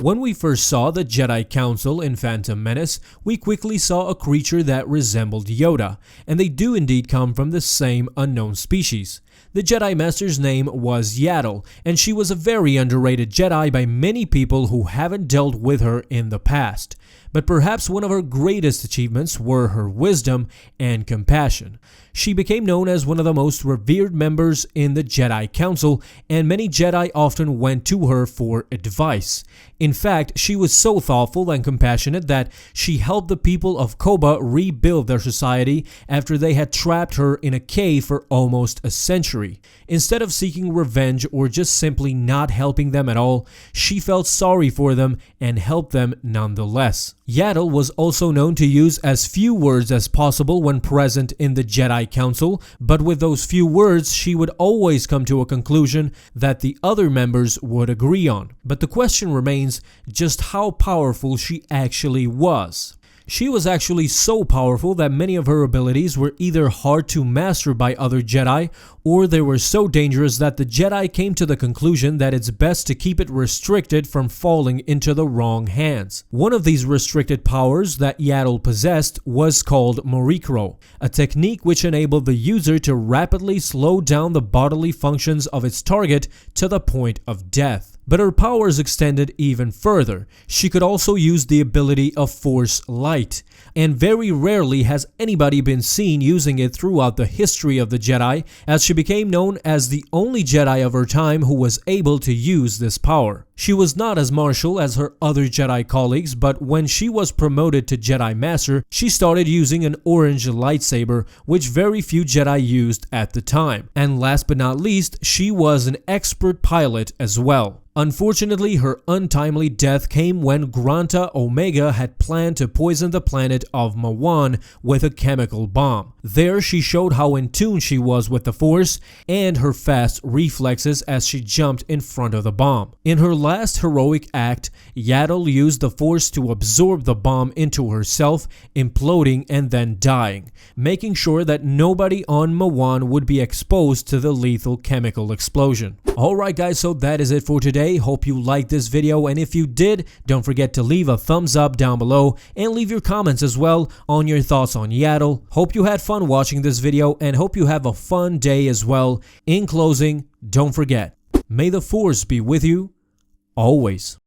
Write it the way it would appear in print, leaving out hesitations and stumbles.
When we first saw the Jedi Council in Phantom Menace, we quickly saw a creature that resembled Yoda, and they do indeed come from the same unknown species. The Jedi Master's name was Yaddle, and she was a very underrated Jedi by many people who haven't dealt with her in the past. But perhaps one of her greatest achievements were her wisdom and compassion. She became known as one of the most revered members in the Jedi Council, and many Jedi often went to her for advice. In fact, she was so thoughtful and compassionate that she helped the people of Koba rebuild their society after they had trapped her in a cave for almost a century. Instead of seeking revenge or just simply not helping them at all, she felt sorry for them and helped them nonetheless. Yaddle was also known to use as few words as possible when present in the Jedi Council, but with those few words she would always come to a conclusion that the other members would agree on. But the question remains just how powerful she actually was. She was actually so powerful that many of her abilities were either hard to master by other Jedi, or they were so dangerous that the Jedi came to the conclusion that it's best to keep it restricted from falling into the wrong hands. One of these restricted powers that Yaddle possessed was called Morikro, a technique which enabled the user to rapidly slow down the bodily functions of its target to the point of death. But her powers extended even further. She could also use the ability of Force Light, and very rarely has anybody been seen using it throughout the history of the Jedi, as she became known as the only Jedi of her time who was able to use this power. She was not as martial as her other Jedi colleagues, but when she was promoted to Jedi Master, she started using an orange lightsaber, which very few Jedi used at the time. And last but not least, she was an expert pilot as well. Unfortunately, her untimely death came when Granta Omega had planned to poison the planet of Mawan with a chemical bomb. There, she showed how in tune she was with the Force and her fast reflexes as she jumped in front of the bomb. In her last heroic act, Yaddle used the Force to absorb the bomb into herself, imploding and then dying, making sure that nobody on Mawan would be exposed to the lethal chemical explosion. Alright guys, so that is it for today. Hope you liked this video, and if you did, don't forget to leave a thumbs up down below and leave your comments as well on your thoughts on Yaddle. Hope you had fun watching this video and hope you have a fun day as well. In closing, don't forget, may the Force be with you always.